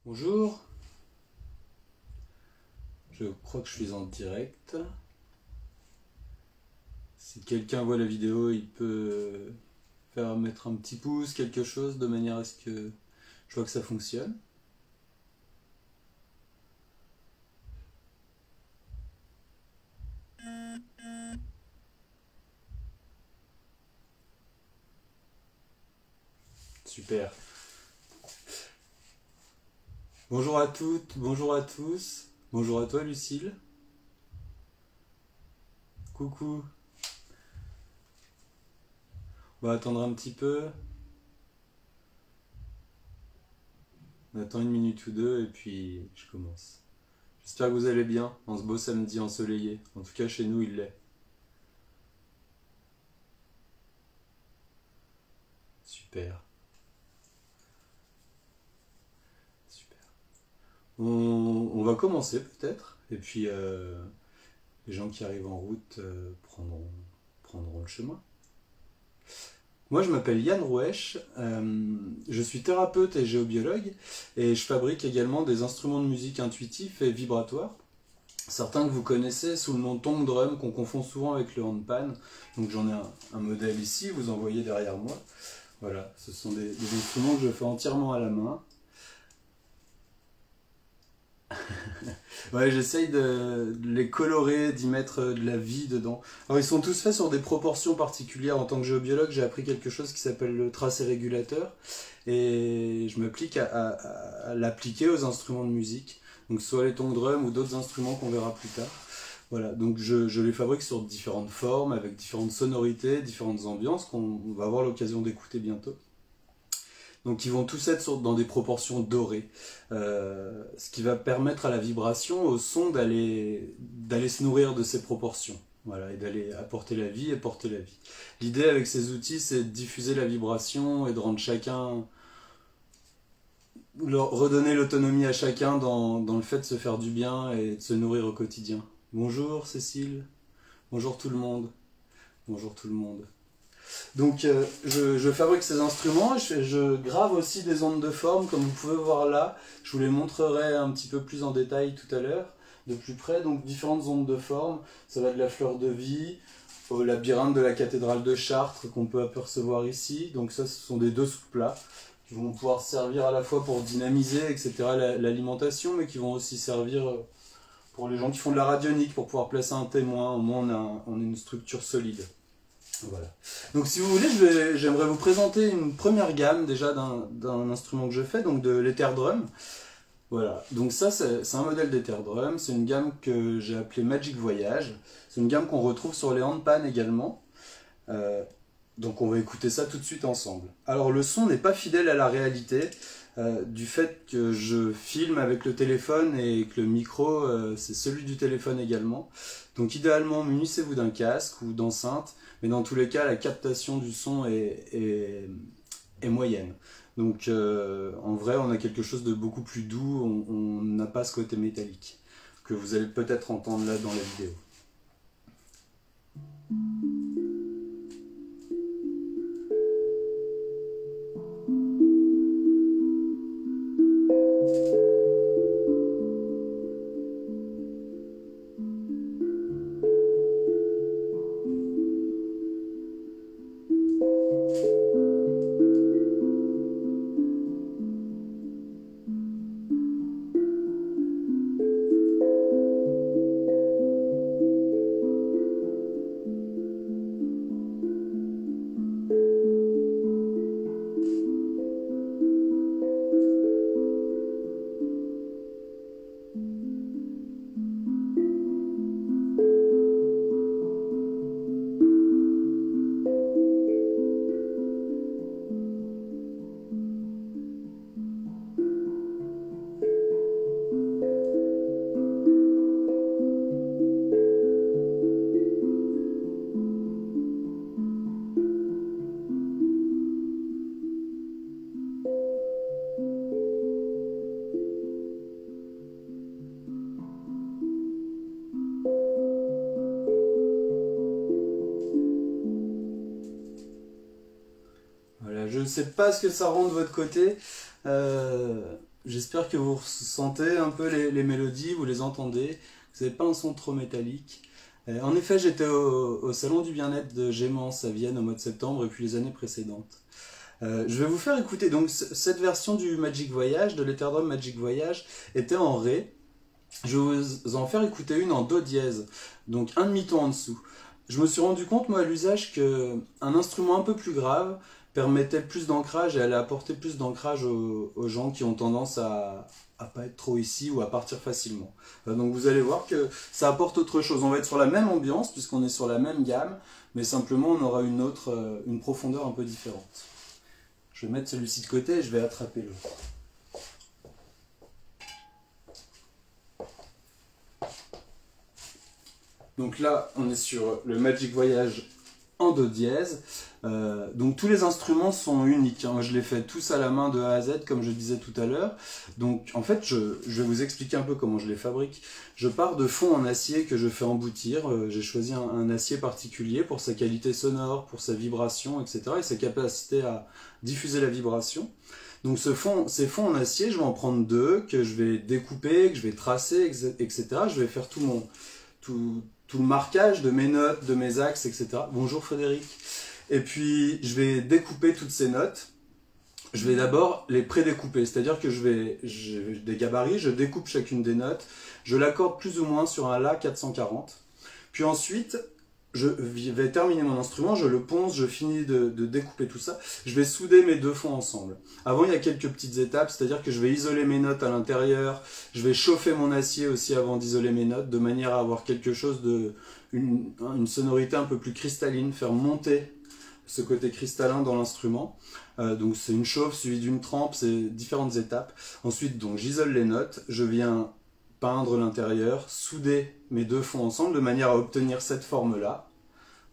Bonjour, je crois que je suis en direct. Si quelqu'un voit la vidéo, il peut faire mettre un petit pouce, quelque chose, de manière à ce que je vois que ça fonctionne. Super. Bonjour à toutes, bonjour à tous. Bonjour à toi Lucille. Coucou. On va attendre un petit peu. On attend une minute ou deux et puis je commence. J'espère que vous allez bien en ce beau samedi ensoleillé. En tout cas chez nous il l'est. Super. Super. On va commencer peut-être. Et puis les gens qui arrivent en route prendront le chemin. Moi, je m'appelle Yann Roueche, je suis thérapeute et géobiologue et je fabrique également des instruments de musique intuitifs et vibratoires. Certains que vous connaissez sous le nom Tong Drum, qu'on confond souvent avec le handpan. Donc j'en ai un modèle ici, vous en voyez derrière moi. Voilà, ce sont des instruments que je fais entièrement à la main. Ouais, j'essaye de les colorer, d'y mettre de la vie dedans. Alors ils sont tous faits sur des proportions particulières. En tant que géobiologue, j'ai appris quelque chose qui s'appelle le tracé régulateur. Et je m'applique à l'appliquer aux instruments de musique. Donc soit les tong drums ou d'autres instruments qu'on verra plus tard. Voilà, donc je les fabrique sur différentes formes, avec différentes sonorités, différentes ambiances qu'on va avoir l'occasion d'écouter bientôt. Donc ils vont tous être dans des proportions dorées. Ce qui va permettre à la vibration, au son, d'aller se nourrir de ces proportions. Voilà, et d'aller apporter la vie et porter la vie. L'idée avec ces outils, c'est de diffuser la vibration et de rendre chacun, redonner l'autonomie à chacun dans le fait de se faire du bien et de se nourrir au quotidien. Bonjour Cécile, bonjour tout le monde, bonjour tout le monde. Donc je fabrique ces instruments, je grave aussi des ondes de forme, comme vous pouvez voir là. Je vous les montrerai un petit peu plus en détail tout à l'heure, de plus près. Donc différentes ondes de forme, ça va de la fleur de vie au labyrinthe de la cathédrale de Chartres qu'on peut apercevoir ici. Donc ça, ce sont des dessous plats qui vont pouvoir servir à la fois pour dynamiser, etc., l'alimentation, mais qui vont aussi servir pour les gens qui font de la radionique, pour pouvoir placer un témoin. Au moins on a une structure solide. Voilà. Donc si vous voulez, j'aimerais vous présenter une première gamme déjà d'un instrument que je fais, donc de l'Ether Drum. Voilà, donc ça c'est un modèle d'Ether Drum, c'est une gamme que j'ai appelée Magic Voyage. C'est une gamme qu'on retrouve sur les handpan également. Donc on va écouter ça tout de suite ensemble. Alors le son n'est pas fidèle à la réalité, du fait que je filme avec le téléphone et que le micro c'est celui du téléphone également. Donc idéalement munissez-vous d'un casque ou d'enceinte, mais dans tous les cas la captation du son est moyenne. Donc en vrai on a quelque chose de beaucoup plus doux, on n'a pas ce côté métallique que vous allez peut-être entendre là dans la vidéo. Voilà, je ne sais pas ce que ça rend de votre côté. j'espère que vous sentez un peu les mélodies, vous les entendez, vous n'avez pas un son trop métallique. En effet, j'étais au salon du bien-être de Gémence à Vienne au mois de septembre et puis les années précédentes. Je vais vous faire écouter, donc cette version du Magic Voyage, de l'Etherdrum Magic Voyage, était en Ré. Je vais vous en faire écouter une en Do dièse, donc un demi-ton en dessous. Je me suis rendu compte, moi, à l'usage, qu'un instrument un peu plus grave permettait plus d'ancrage et allait apporter plus d'ancrage aux gens qui ont tendance à pas être trop ici ou à partir facilement. Donc vous allez voir que ça apporte autre chose. On va être sur la même ambiance, puisqu'on est sur la même gamme, mais simplement on aura une profondeur un peu différente. Je vais mettre celui-ci de côté et je vais attraper l'autre. Donc là, on est sur le Magic Voyage en Do dièse. Donc tous les instruments sont uniques, hein. Je les fais tous à la main de A à Z, comme je disais tout à l'heure. Donc en fait, je vais vous expliquer un peu comment je les fabrique. Je pars de fonds en acier que je fais emboutir. J'ai choisi un acier particulier pour sa qualité sonore, pour sa vibration, etc. et sa capacité à diffuser la vibration. Donc ces fonds en acier, je vais en prendre deux, que je vais découper, que je vais tracer, etc. Je vais faire tout le marquage de mes notes, de mes axes, etc. Bonjour Frédéric. Et puis je vais découper toutes ces notes. Je vais d'abord les prédécouper, c'est-à-dire que j'ai des gabarits, je découpe chacune des notes, je l'accorde plus ou moins sur un La 440. Puis ensuite, je vais terminer mon instrument, je le ponce, je finis de découper tout ça. Je vais souder mes deux fonds ensemble. Avant, il y a quelques petites étapes, c'est-à-dire que je vais isoler mes notes à l'intérieur, je vais chauffer mon acier aussi avant d'isoler mes notes, de manière à avoir quelque chose une sonorité un peu plus cristalline, faire monter ce côté cristallin dans l'instrument. Donc c'est une chauffe suivie d'une trempe, c'est différentes étapes. Ensuite, donc j'isole les notes, je viens peindre l'intérieur, souder mes deux fonds ensemble de manière à obtenir cette forme-là.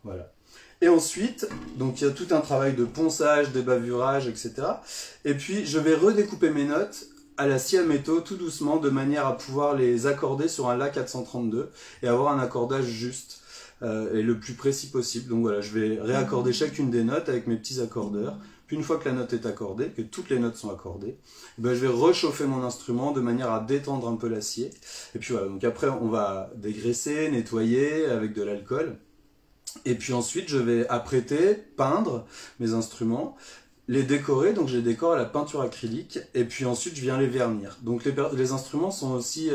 Voilà. Et ensuite, donc il y a tout un travail de ponçage, débavurage, etc. Et puis je vais redécouper mes notes à la scie à métaux tout doucement de manière à pouvoir les accorder sur un La 432 et avoir un accordage juste et le plus précis possible. Donc voilà, je vais réaccorder chacune des notes avec mes petits accordeurs. Puis une fois que la note est accordée, que toutes les notes sont accordées, je vais rechauffer mon instrument de manière à détendre un peu l'acier. Et puis voilà, donc après on va dégraisser, nettoyer avec de l'alcool. Et puis ensuite je vais apprêter, peindre mes instruments, les décorer, donc je les décore à la peinture acrylique, et puis ensuite je viens les vernir. Donc les instruments sont aussi,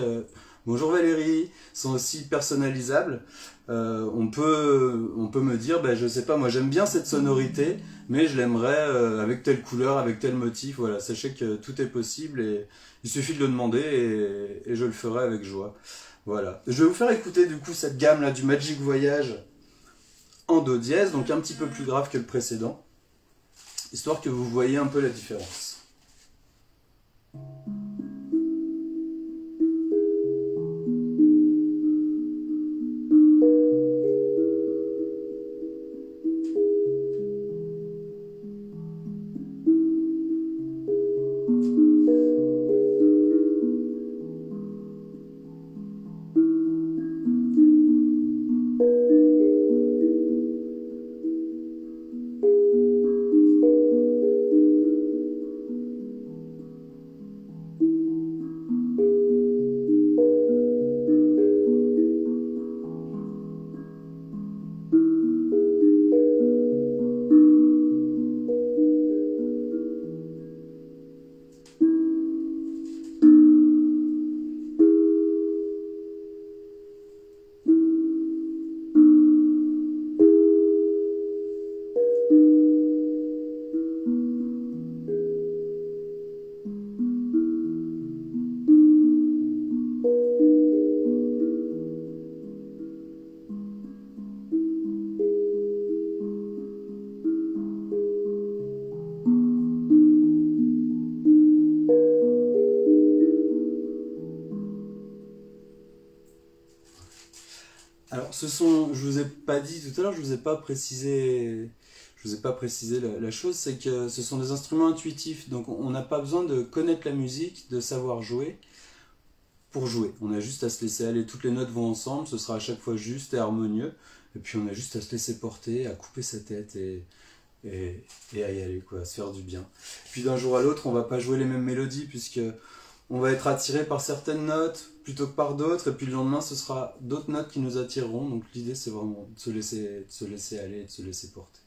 bonjour Valérie, sont aussi personnalisables. On peut me dire, ben, je sais pas, moi j'aime bien cette sonorité, mais je l'aimerais avec telle couleur, avec tel motif. Voilà, sachez que tout est possible et il suffit de le demander et je le ferai avec joie. Voilà. Je vais vous faire écouter du coup cette gamme là du Magic Voyage en Do dièse, donc un petit peu plus grave que le précédent, histoire que vous voyez un peu la différence. Alors, je vous ai pas dit tout à l'heure, je vous ai pas précisé la chose, c'est que ce sont des instruments intuitifs, donc on n'a pas besoin de connaître la musique, de savoir jouer pour jouer. On a juste à se laisser aller, toutes les notes vont ensemble, ce sera à chaque fois juste et harmonieux, et puis on a juste à se laisser porter, à couper sa tête et à y aller, quoi, à se faire du bien. Puis d'un jour à l'autre, on va pas jouer les mêmes mélodies, puisque on va être attiré par certaines notes plutôt que par d'autres, et puis le lendemain, ce sera d'autres notes qui nous attireront. Donc l'idée, c'est vraiment de se laisser aller et de se laisser porter.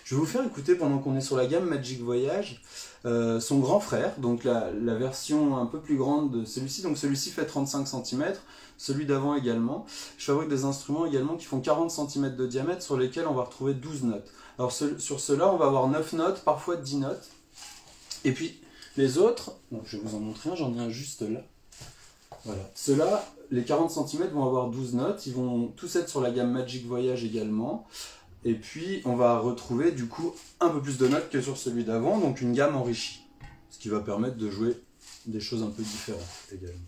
Je vais vous faire écouter, pendant qu'on est sur la gamme Magic Voyage, son grand frère, donc la version un peu plus grande de celui-ci. Donc celui-ci fait 35 cm, celui d'avant également. Je fabrique des instruments également qui font 40 cm de diamètre, sur lesquels on va retrouver 12 notes. Alors sur ceux-là, on va avoir 9 notes, parfois 10 notes. Et puis les autres, donc je vais vous en montrer un, j'en ai un juste là. Voilà. Ceux-là, les 40 cm vont avoir 12 notes, ils vont tous être sur la gamme Magic Voyage également. Et puis on va retrouver du coup un peu plus de notes que sur celui d'avant, donc une gamme enrichie. Ce qui va permettre de jouer des choses un peu différentes également.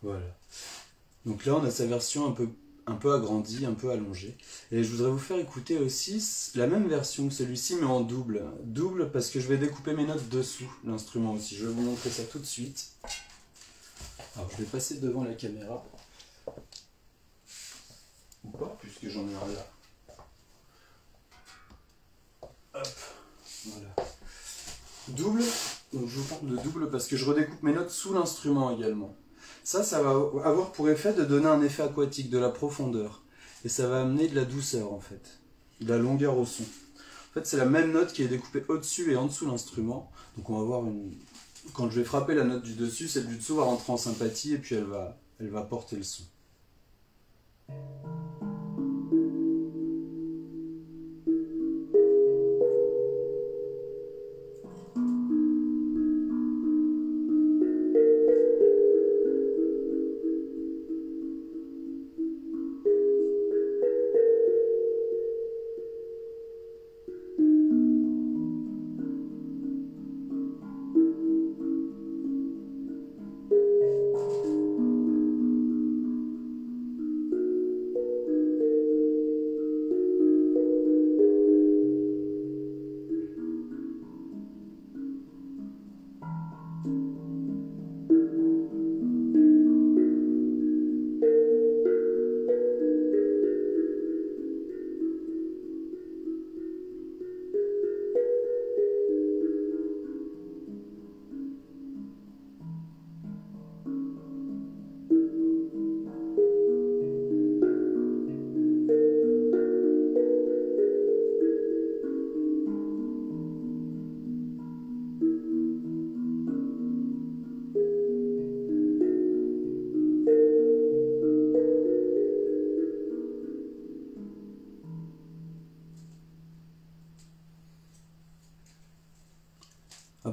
Voilà. Donc là, on a sa version un peu agrandie, un peu allongée. Et je voudrais vous faire écouter aussi la même version que celui-ci, mais en double. Double parce que je vais découper mes notes dessous l'instrument aussi. Je vais vous montrer ça tout de suite. Alors, je vais passer devant la caméra. Ou pas, puisque j'en ai un là. Hop, voilà. Double, donc je vous parle de double parce que je redécoupe mes notes sous l'instrument également. Ça va avoir pour effet de donner un effet aquatique, de la profondeur. Et ça va amener de la douceur en fait, de la longueur au son. En fait, c'est la même note qui est découpée au-dessus et en dessous l'instrument. Donc on va voir une... Quand je vais frapper la note du dessus, celle du dessous va rentrer en sympathie et puis elle va porter le son.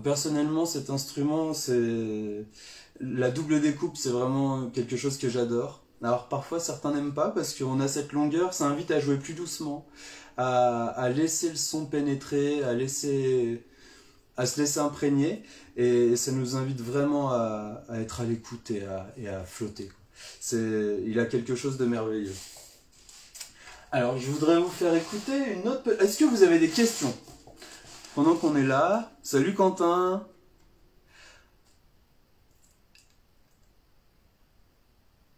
Personnellement, cet instrument, c'est la double découpe, c'est vraiment quelque chose que j'adore. Alors parfois certains n'aiment pas parce qu'on a cette longueur, ça invite à jouer plus doucement, à laisser le son pénétrer, à se laisser imprégner, et ça nous invite vraiment à être à l'écoute et à flotter. Il a quelque chose de merveilleux. Alors je voudrais vous faire écouter une autre... Est-ce que vous avez des questions ? Pendant qu'on est là, salut Quentin.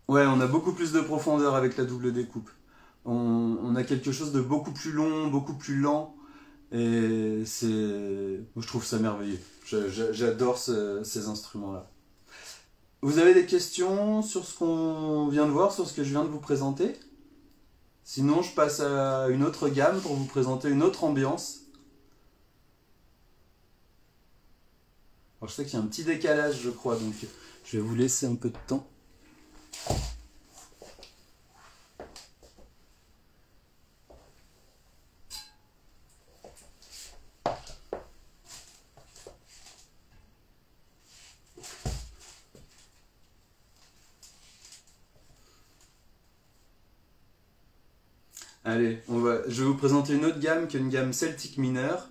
Ouais, on a beaucoup plus de profondeur avec la double découpe. On a quelque chose de beaucoup plus long, beaucoup plus lent. Et moi, je trouve ça merveilleux. J'adore ces instruments-là. Vous avez des questions sur ce qu'on vient de voir, sur ce que je viens de vous présenter? Sinon, je passe à une autre gamme pour vous présenter une autre ambiance. Alors, je sais qu'il y a un petit décalage, je crois, donc je vais vous laisser un peu de temps. Allez, je vais vous présenter une autre gamme qui est une gamme celtique mineure.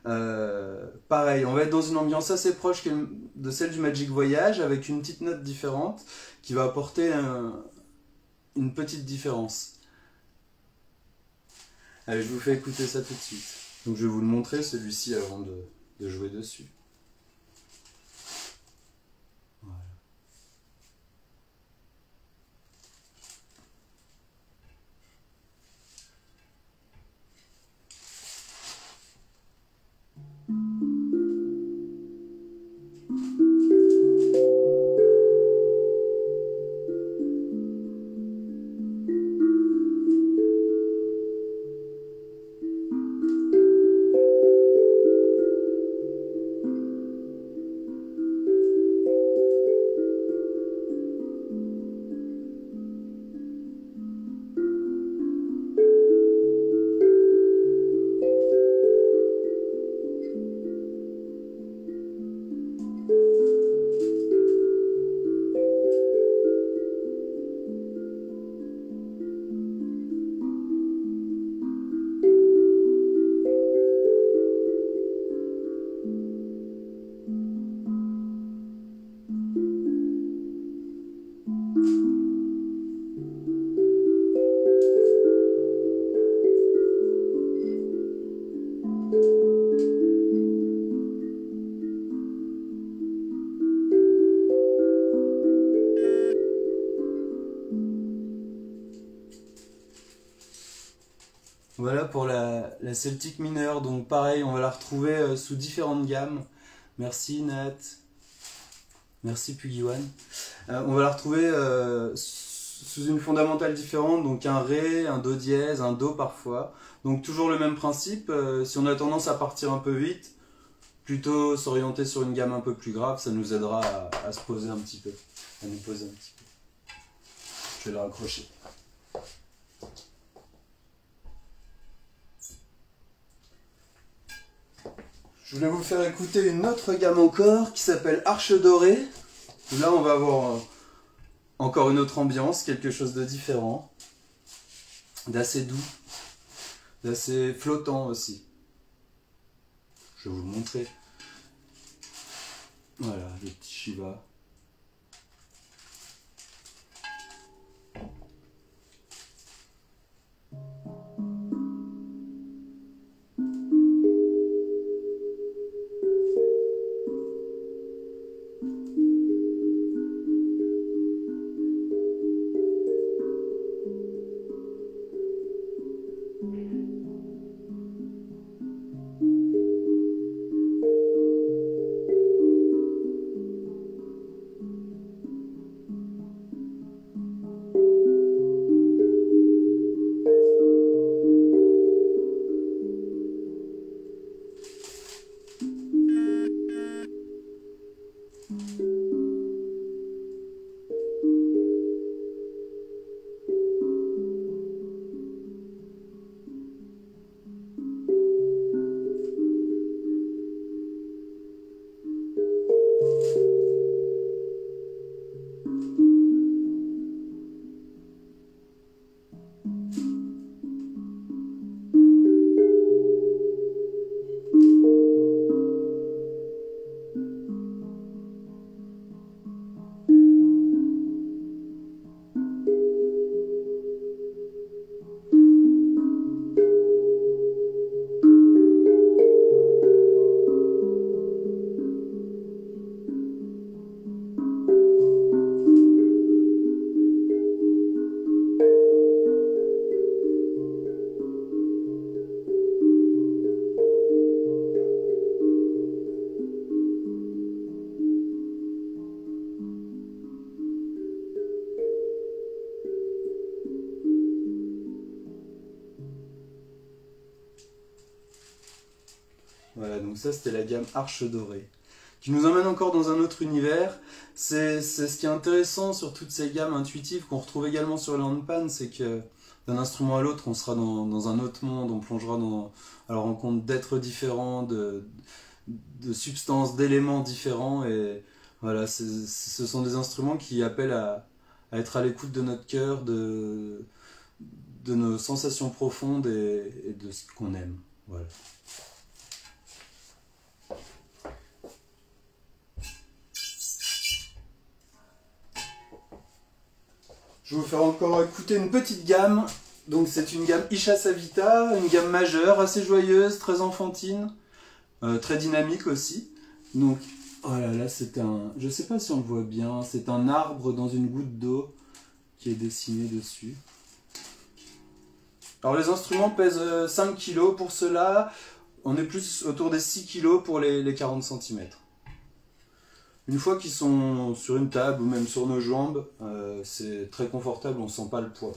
Pareil, on va être dans une ambiance assez proche de celle du Magic Voyage, avec une petite note différente qui va apporter une petite différence. Allez, je vous fais écouter ça tout de suite. Donc je vais vous le montrer, celui-ci, avant de jouer dessus. Voilà. Voilà pour la Celtic mineure, donc pareil, on va la retrouver sous différentes gammes. Merci Nat, merci Pugiwan. On va la retrouver sous une fondamentale différente, donc un Ré, un Do dièse, un Do parfois. Donc toujours le même principe, si on a tendance à partir un peu vite, plutôt s'orienter sur une gamme un peu plus grave, ça nous aidera à se poser un petit peu, à nous poser un petit peu. Je vais la raccrocher. Je voulais vous faire écouter une autre gamme encore qui s'appelle Arche Dorée. Là, on va avoir encore une autre ambiance, quelque chose de différent, d'assez doux, d'assez flottant aussi. Je vais vous le montrer. Voilà, le petit Shiva. Voilà, donc ça c'était la gamme Arche Dorée, qui nous emmène encore dans un autre univers. C'est ce qui est intéressant sur toutes ces gammes intuitives qu'on retrouve également sur le handpan, c'est que d'un instrument à l'autre, on sera dans un autre monde, on plongera à la rencontre d'êtres différents, de substances, d'éléments différents, et voilà, ce sont des instruments qui appellent à être à l'écoute de notre cœur, de nos sensations profondes et de ce qu'on aime. Voilà. Je vais vous faire encore écouter une petite gamme. Donc c'est une gamme Isha Savita, une gamme majeure, assez joyeuse, très enfantine, très dynamique aussi. Donc, oh là là, c'est un... Je sais pas si on le voit bien, c'est un arbre dans une goutte d'eau qui est dessiné dessus. Alors les instruments pèsent 5 kg pour cela, on est plus autour des 6 kg pour les 40 cm. Une fois qu'ils sont sur une table ou même sur nos jambes, c'est très confortable, on ne sent pas le poids.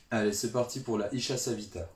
Allez, c'est parti pour la Isha Savita.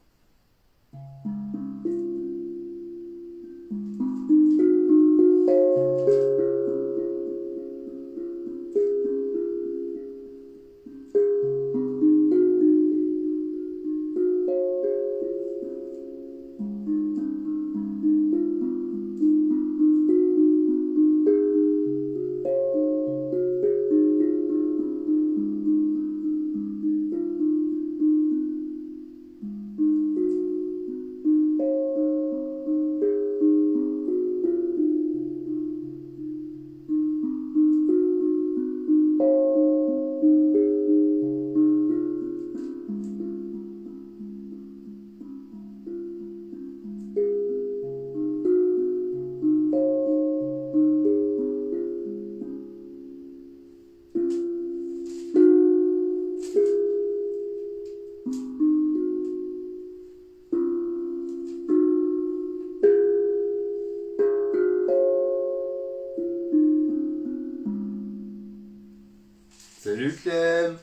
Salut Clem.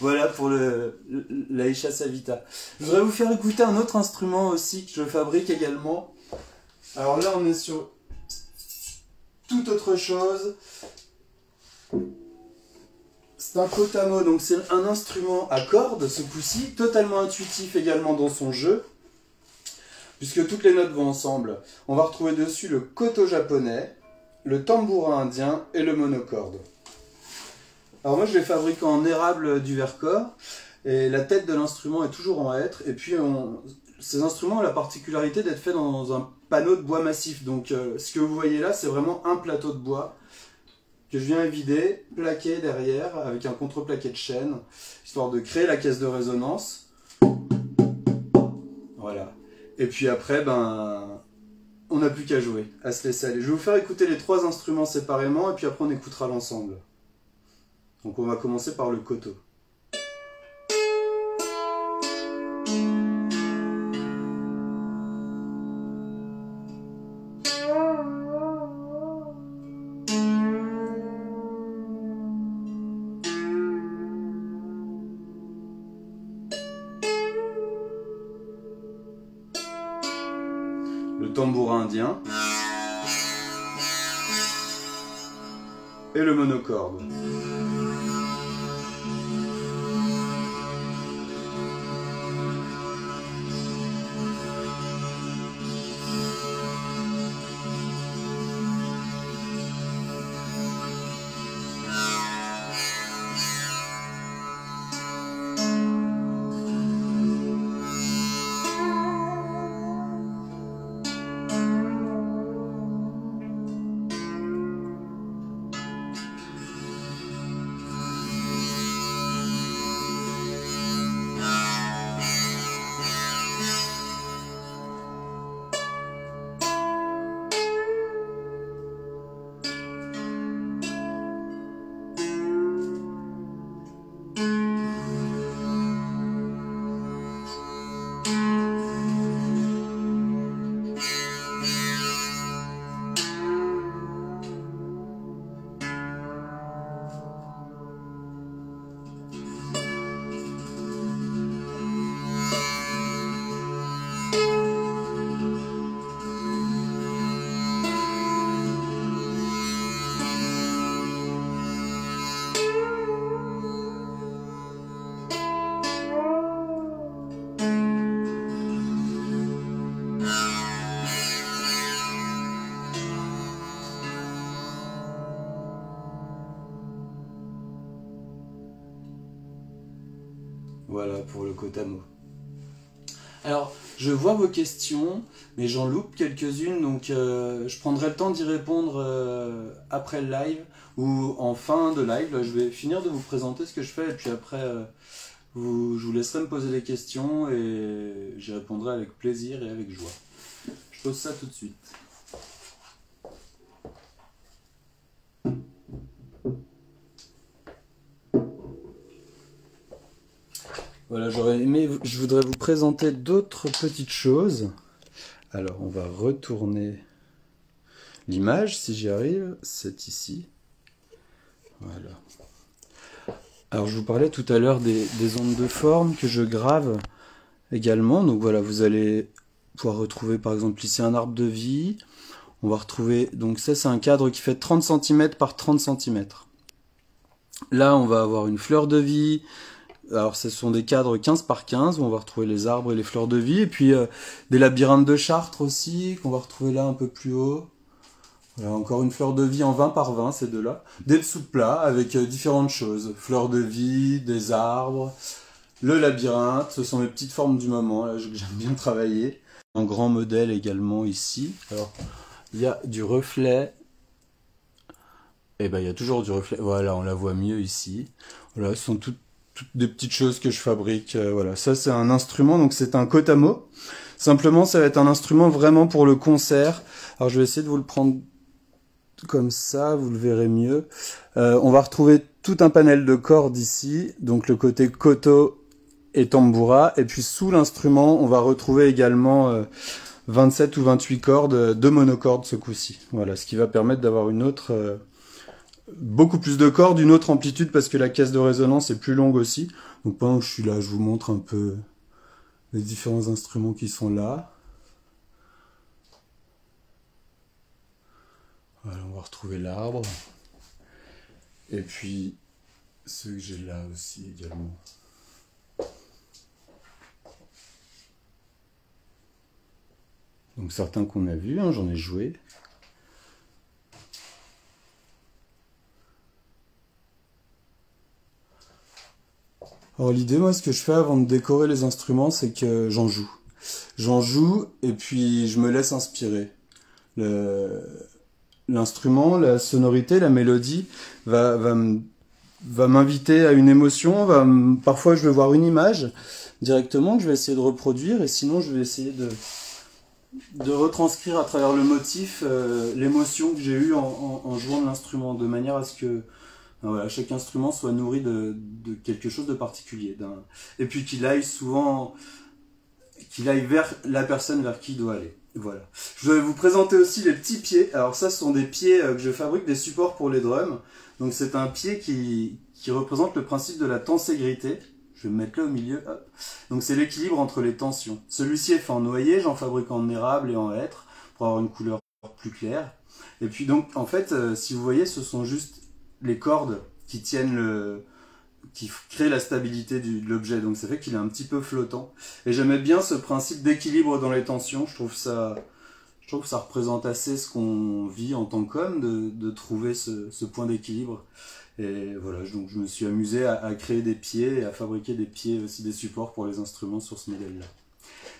Voilà pour la Isha Savita. Je voudrais vous faire écouter un autre instrument aussi que je fabrique également. Alors là on est sur toute autre chose. C'est un kotamo, donc c'est un instrument à cordes ce coup-ci, totalement intuitif également dans son jeu, puisque toutes les notes vont ensemble. On va retrouver dessus le koto japonais, le tambourin indien et le monocorde. Alors moi je l'ai fabriqué en érable du Vercors, et la tête de l'instrument est toujours en hêtre, et puis ces instruments ont la particularité d'être faits dans un panneau de bois massif, donc ce que vous voyez là c'est vraiment un plateau de bois que je viens vider, plaquer derrière avec un contreplaqué de chêne, histoire de créer la caisse de résonance. Voilà. Et puis après, on n'a plus qu'à jouer, à se laisser aller. Je vais vous faire écouter les trois instruments séparément, et puis après on écoutera l'ensemble. Donc on va commencer par le koto. Le tambourin indien et le monocorde. Voilà pour le Kotamo. Alors, je vois vos questions, mais j'en loupe quelques-unes, donc je prendrai le temps d'y répondre après le live, ou en fin de live. Là, je vais finir de vous présenter ce que je fais, et puis après, je vous laisserai me poser des questions, et j'y répondrai avec plaisir et avec joie. Je pose ça tout de suite. Voilà, je voudrais vous présenter d'autres petites choses. Alors, on va retourner l'image, si j'y arrive, c'est ici. Voilà. Alors, je vous parlais tout à l'heure des ondes de forme que je grave également. Donc voilà, vous allez pouvoir retrouver par exemple ici un arbre de vie. On va retrouver, donc ça c'est un cadre qui fait 30 cm par 30 cm. Là, on va avoir une fleur de vie. Alors ce sont des cadres 15 par 15 où on va retrouver les arbres et les fleurs de vie. Et puis des labyrinthes de Chartres aussi, qu'on va retrouver là un peu plus haut. Voilà, encore une fleur de vie en 20 par 20, ces deux-là. Des dessous de plat avec différentes choses. Fleurs de vie, des arbres, le labyrinthe. Ce sont mes petites formes du moment, là, que j'aime bien travailler. Un grand modèle également ici. Alors, il y a du reflet. Et ben il y a toujours du reflet. Voilà, on la voit mieux ici. Voilà, ce sont toutes des petites choses que je fabrique. Voilà, ça c'est un instrument, donc c'est un Kotamo. Simplement, ça va être un instrument vraiment pour le concert. Alors je vais essayer de vous le prendre comme ça, vous le verrez mieux. On va retrouver tout un panel de cordes ici, donc le côté koto et tambura. Et puis sous l'instrument, on va retrouver également 27 ou 28 cordes, de monocordes ce coup-ci. Voilà, ce qui va permettre d'avoir une autre... beaucoup plus de cordes, une autre amplitude parce que la caisse de résonance est plus longue aussi. Donc pendant que je suis là, je vous montre un peu les différents instruments qui sont là. Voilà, on va retrouver l'arbre. Et puis ceux que j'ai là aussi également. Donc certains qu'on a vus, hein, j'en ai joué. Alors l'idée, moi, ce que je fais avant de décorer les instruments, c'est que j'en joue. J'en joue et puis je me laisse inspirer. L'instrument, la sonorité, la mélodie va m'inviter à une émotion. Parfois, je vais voir une image directement que je vais essayer de reproduire et sinon, je vais essayer de retranscrire à travers le motif l'émotion que j'ai eue en jouant de l'instrument, de manière à ce que voilà, chaque instrument soit nourri de quelque chose de particulier. Et puis qu'il aille vers la personne vers qui il doit aller. Voilà. Je vais vous présenter aussi les petits pieds. Alors ça, ce sont des pieds que je fabrique, des supports pour les drums. Donc c'est un pied qui représente le principe de la tenségrité. Je vais me mettre là au milieu. Hop. Donc c'est l'équilibre entre les tensions. Celui-ci est fait en noyer, j'en fabrique en érable et en hêtre pour avoir une couleur plus claire. Et puis donc, en fait, si vous voyez, ce sont juste les cordes qui tiennent qui créent la stabilité de l'objet, donc ça fait qu'il est un petit peu flottant. Et j'aimais bien ce principe d'équilibre dans les tensions, je trouve que ça représente assez ce qu'on vit en tant qu'homme, de trouver ce point d'équilibre. Et voilà, donc je me suis amusé à créer des pieds et à fabriquer des pieds aussi, des supports pour les instruments sur ce modèle-là.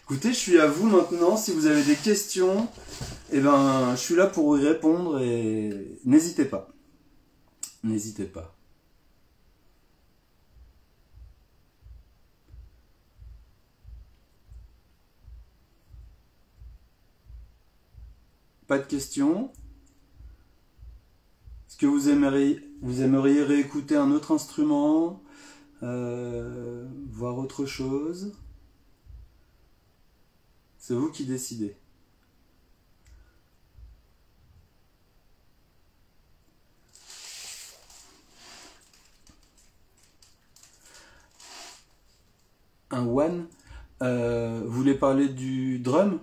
Écoutez, je suis à vous maintenant, si vous avez des questions, eh ben, je suis là pour y répondre et n'hésitez pas. N'hésitez pas. Pas de questions? Est-ce que vous aimeriez réécouter un autre instrument, voir autre chose? C'est vous qui décidez. Un one. Vous voulez parler du drum?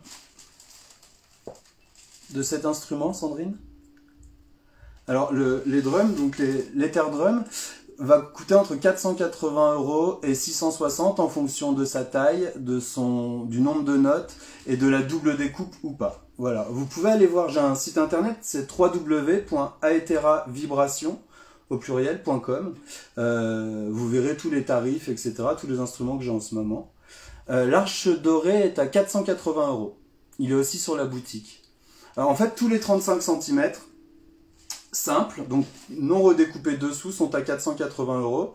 De cet instrument, Sandrine? Alors, les drums, donc l'Ether Drum, va coûter entre 480 € et 660 en fonction de sa taille, du nombre de notes et de la double découpe ou pas. Voilà, vous pouvez aller voir, j'ai un site internet, c'est www.aetheravibration, au pluriel.com. Vous verrez tous les tarifs, etc., tous les instruments que j'ai en ce moment. L'Arche dorée est à 480 €. Il est aussi sur la boutique. Alors, en fait, tous les 35 cm simples, donc non redécoupés dessous, sont à 480 €.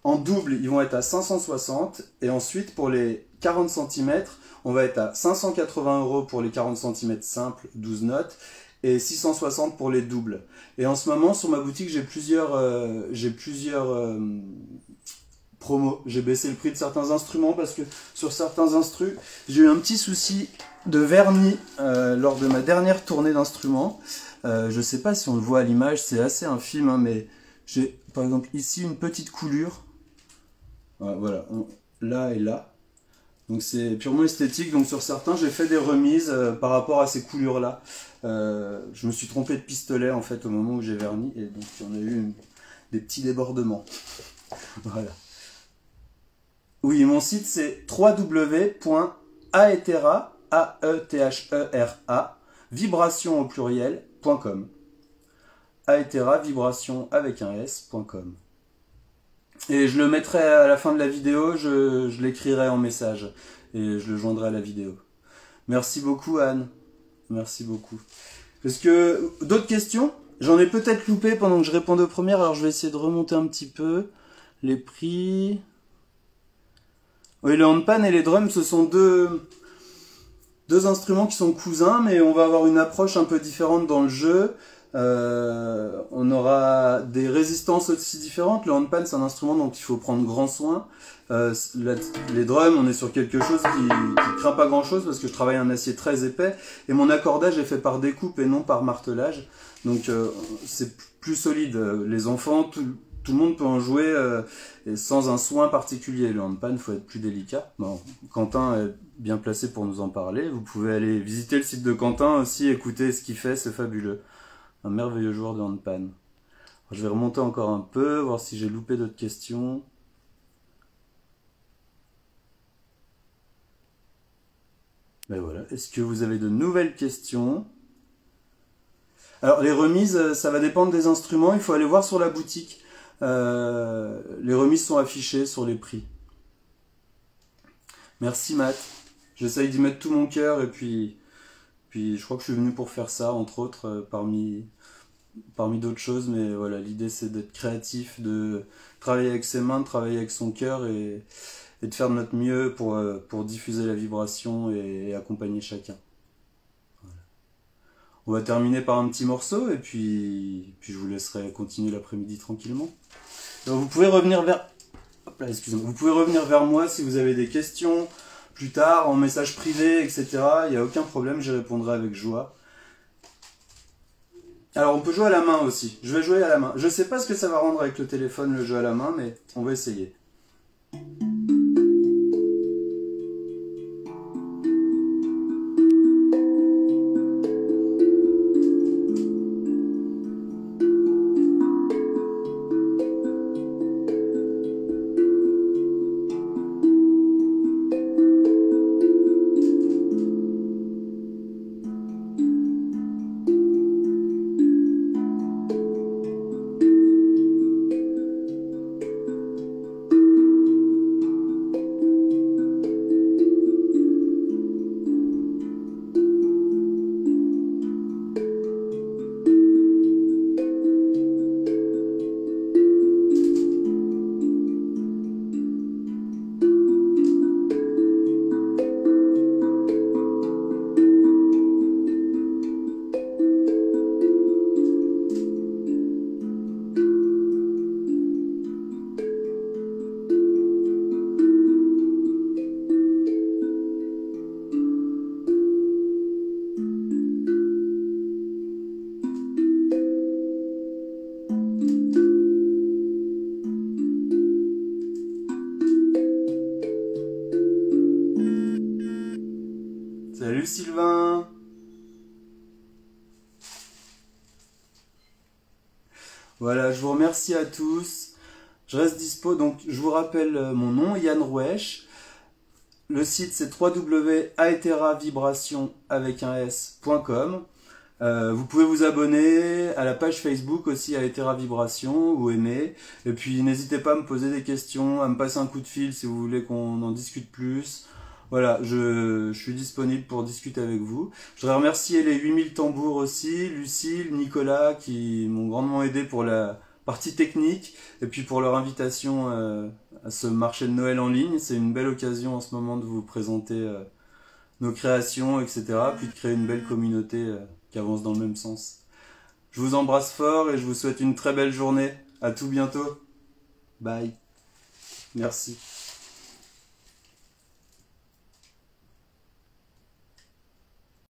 En double, ils vont être à 560. Et ensuite, pour les 40 cm, on va être à 580 € pour les 40 cm simples, 12 notes, et 660 pour les doubles. Et en ce moment, sur ma boutique, j'ai plusieurs promos. J'ai baissé le prix de certains instruments parce que sur certains instrus, j'ai eu un petit souci de vernis lors de ma dernière tournée d'instruments. Je sais pas si on le voit à l'image, c'est assez infime, hein, mais j'ai par exemple ici une petite coulure. Voilà, là et là. Donc c'est purement esthétique. Donc sur certains, j'ai fait des remises par rapport à ces coulures-là. Je me suis trompé de pistolet en fait au moment où j'ai verni et donc on a eu des petits débordements. Voilà. Oui, mon site c'est www.aethera, A-E-T-H-E-R-A, vibration au pluriel.com. Aethera, vibration avec un S.com. Et je le mettrai à la fin de la vidéo, je l'écrirai en message et je le joindrai à la vidéo. Merci beaucoup Anne, merci beaucoup. Est-ce que d'autres questions? J'en ai peut-être loupé pendant que je répondais aux premières, alors je vais essayer de remonter un petit peu les prix. Oui, le handpan et les drums, ce sont deux instruments qui sont cousins, mais on va avoir une approche un peu différente dans le jeu. On aura des résistances aussi différentes. Le handpan, c'est un instrument dont il faut prendre grand soin. Les drums, on est sur quelque chose qui craint pas grand chose parce que je travaille un acier très épais et mon accordage est fait par découpe et non par martelage. Donc c'est plus solide. Les enfants, tout le monde peut en jouer et sans un soin particulier. Le handpan, il faut être plus délicat. Bon, Quentin est bien placé pour nous en parler. Vous pouvez aller visiter le site de Quentin aussi, écouter ce qu'il fait, c'est fabuleux. Un merveilleux joueur de handpan. Alors, je vais remonter encore un peu, voir si j'ai loupé d'autres questions. Ben voilà. Est-ce que vous avez de nouvelles questions? Alors les remises, ça va dépendre des instruments. Il faut aller voir sur la boutique. Les remises sont affichées sur les prix. Merci Matt. J'essaye d'y mettre tout mon cœur et puis je crois que je suis venu pour faire ça, entre autres, parmi d'autres choses. Mais voilà, l'idée c'est d'être créatif, de travailler avec ses mains, de travailler avec son cœur et de faire de notre mieux pour diffuser la vibration et accompagner chacun. Voilà. On va terminer par un petit morceau et puis je vous laisserai continuer l'après-midi tranquillement. Donc vous pouvez revenir vers... excusez-moi. Vous pouvez revenir vers moi si vous avez des questions plus tard, en message privé, etc. Il n'y a aucun problème, j'y répondrai avec joie. Alors on peut jouer à la main aussi. Je vais jouer à la main. Je ne sais pas ce que ça va rendre avec le téléphone, le jeu à la main, mais on va essayer. Salut Sylvain. Voilà, je vous remercie à tous. Je reste dispo, donc je vous rappelle mon nom, Yann Roueche. Le site c'est www.aetheravibration avec un s.com. Vous pouvez vous abonner à la page Facebook aussi à Ethera Vibration ou aimer. Et puis n'hésitez pas à me poser des questions, à me passer un coup de fil si vous voulez qu'on en discute plus. Voilà, je suis disponible pour discuter avec vous. Je voudrais remercier les 8000 tambours aussi, Lucille, Nicolas qui m'ont grandement aidé pour la partie technique et puis pour leur invitation à ce marché de Noël en ligne. C'est une belle occasion en ce moment de vous présenter nos créations, etc. Puis de créer une belle communauté qui avance dans le même sens. Je vous embrasse fort et je vous souhaite une très belle journée. À tout bientôt. Bye. Merci.